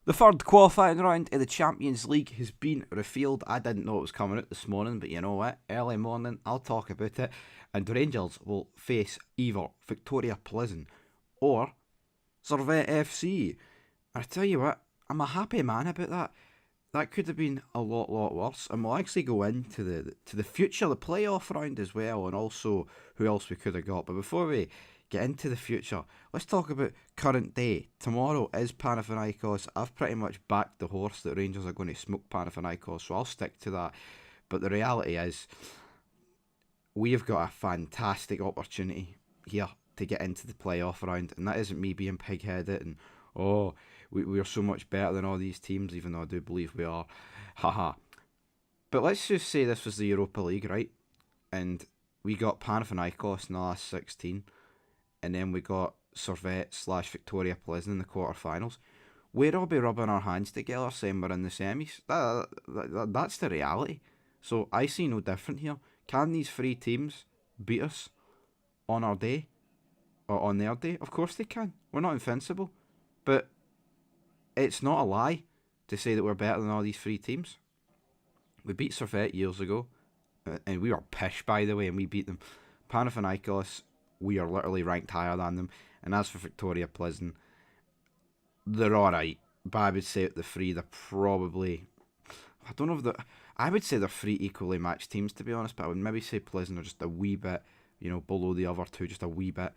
The third qualifying round of the Champions League has been revealed. I didn't know it was coming out this morning, but you know what? Early morning, I'll talk about it. And Rangers will face either Viktoria Plzen or Servette FC. I tell you what, I'm a happy man about that. That could have been a lot worse. And we'll actually go into the future, the playoff round as well, and also who else we could have got. But before we get into the future, let's talk about current day. Tomorrow is Panathinaikos. I've pretty much backed the horse that Rangers are going to smoke Panathinaikos, so I'll stick to that. But the reality is, we have got a fantastic opportunity here to get into the playoff round, and that isn't me being pig-headed and oh, we are so much better than all these teams, even though I do believe we are. Haha. But let's just say this was the Europa League, right? And we got Panathinaikos in the last 16, and then we got Servette / Victoria Plzen in the quarterfinals. We'd all be rubbing our hands together saying we're in the semis. That's the reality. So I see no different here. Can these three teams beat us on our day? Or on their day? Of course they can. We're not invincible. But it's not a lie to say that we're better than all these three teams. We beat Servette years ago, and we were pish, by the way, and we beat them. Panathinaikos, we are literally ranked higher than them. And as for Victoria Plzen, they're alright. But I would say the three, they're probably... I don't know if they're... I would say they're three equally matched teams, to be honest, but I would maybe say Plzen are just a wee bit, below the other two, just a wee bit.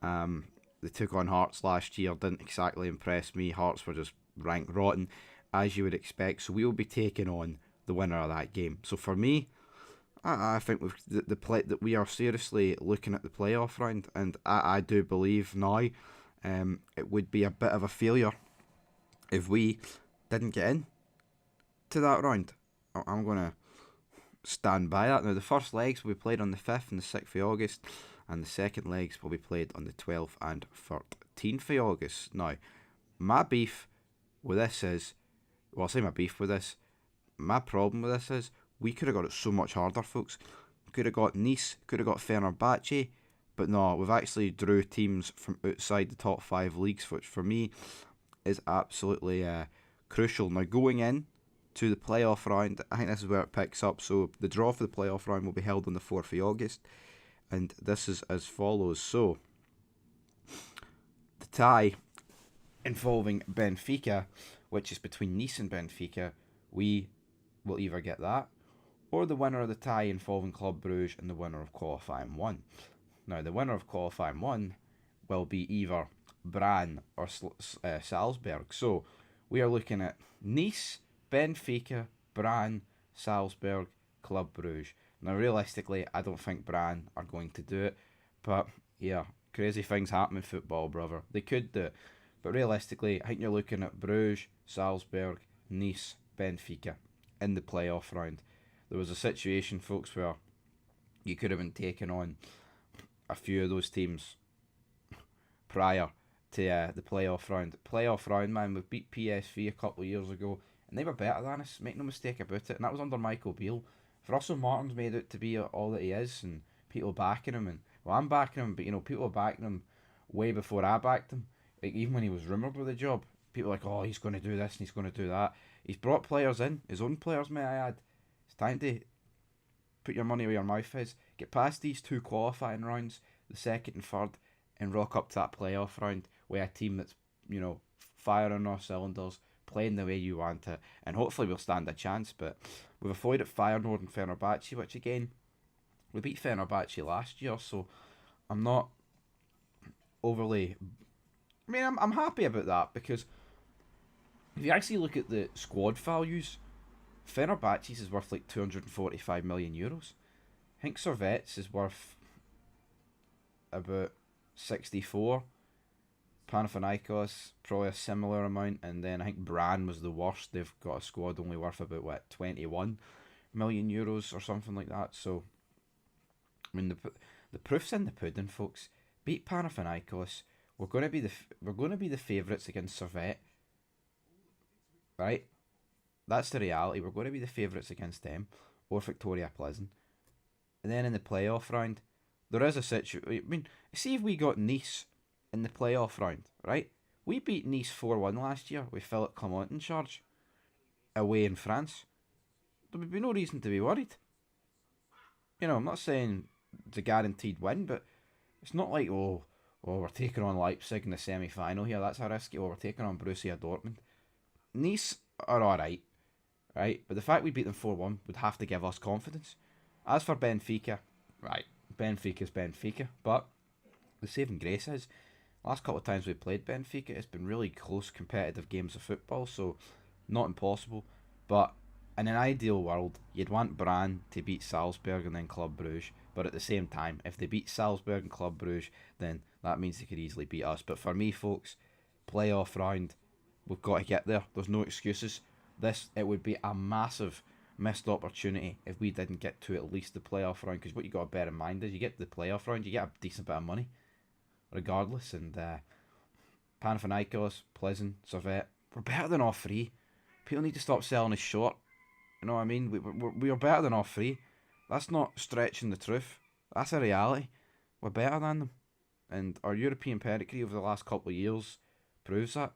They took on Hearts last year, didn't exactly impress me. Hearts were just ranked rotten, as you would expect. So we will be taking on the winner of that game. So for me, I think that we are seriously looking at the playoff round, and I do believe now it would be a bit of a failure if we didn't get in to that round. I'm going to stand by that. Now, the first legs will be played on the 5th and the 6th of August, and the second legs will be played on the 12th and 13th of August. Now, my beef with this is, well, I say my beef with this, my problem with this is, we could have got it so much harder, folks. Could have got Nice, could have got Fenerbahce, but no, we've actually drew teams from outside the top 5 leagues, which for me is absolutely crucial. Now, going in to the playoff round, I think this is where it picks up. So the draw for the playoff round will be held on the 4th of August, and this is as follows. So the tie involving Benfica, which is between Nice and Benfica, we will either get that, or the winner of the tie involving Club Brugge and the winner of qualifying 1. Now, the winner of qualifying 1 will be either Brann or Salzburg. So we are looking at Nice, Benfica, Brann, Salzburg, Club Brugge. Now, realistically, I don't think Brann are going to do it, but yeah, crazy things happen in football, brother. They could do it, but realistically, I think you're looking at Bruges, Salzburg, Nice, Benfica in the playoff round. There was a situation, folks, where you could have been taking on a few of those teams prior to the playoff round. Playoff round, man, we beat PSV a couple of years ago, and they were better than us, make no mistake about it, and that was under Michael Beale. For Russell Martin's made out to be all that he is, and people backing him, and well, I'm backing him, but people were backing him way before I backed him. Like, even when he was rumoured with the job, people were like, oh, he's going to do this and he's going to do that. He's brought players in, his own players, may I add. It's time to put your money where your mouth is. Get past these 2 qualifying rounds, the second and third, and rock up to that playoff round with a team that's, firing on cylinders, playing the way you want it, and hopefully we'll stand a chance. But we've avoided Feyenoord and Fenerbahce, which again, we beat Fenerbahce last year, so I'm not overly... I mean, I'm happy about that, because if you actually look at the squad values, Fenerbahce's is worth like 245 million euros. I think Servette's is worth about 64. Panathinaikos, probably a similar amount, and then I think Brann was the worst. They've got a squad only worth about 21 million euros or something like that. So, I mean, the proof's in the pudding, folks. Beat Panathinaikos. We're going to be the favourites against Servette, right? That's the reality. We're going to be the favourites against them or Victoria Plzen, and then in the playoff round, there is a situation. I mean, see if we got Nice in the playoff round, right? We beat Nice 4-1 last year with Philippe Clement in charge, away in France. There would be no reason to be worried. I'm not saying it's a guaranteed win, but it's not like, we're taking on Leipzig in the semi-final here. That's a risky. We're taking on Borussia Dortmund. Nice are alright, right? But the fact we beat them 4-1 would have to give us confidence. As for Benfica, right, Benfica's Benfica. But the saving grace is, last couple of times we played Benfica, it's been really close competitive games of football, so not impossible. But in an ideal world, you'd want Brann to beat Salzburg and then Club Brugge. But at the same time, if they beat Salzburg and Club Brugge, then that means they could easily beat us. But for me, folks, playoff round, we've got to get there. There's no excuses. It would be a massive missed opportunity if we didn't get to at least the playoff round. Because what you got to bear in mind is, you get to the playoff round, you get a decent bit of money, regardless. And Panathinaikos, Plzen, Servette, we're better than all three. People need to stop selling us short. You know what I mean? We are better than all three. That's not stretching the truth. That's a reality. We're better than them. And our European pedigree over the last couple of years proves that.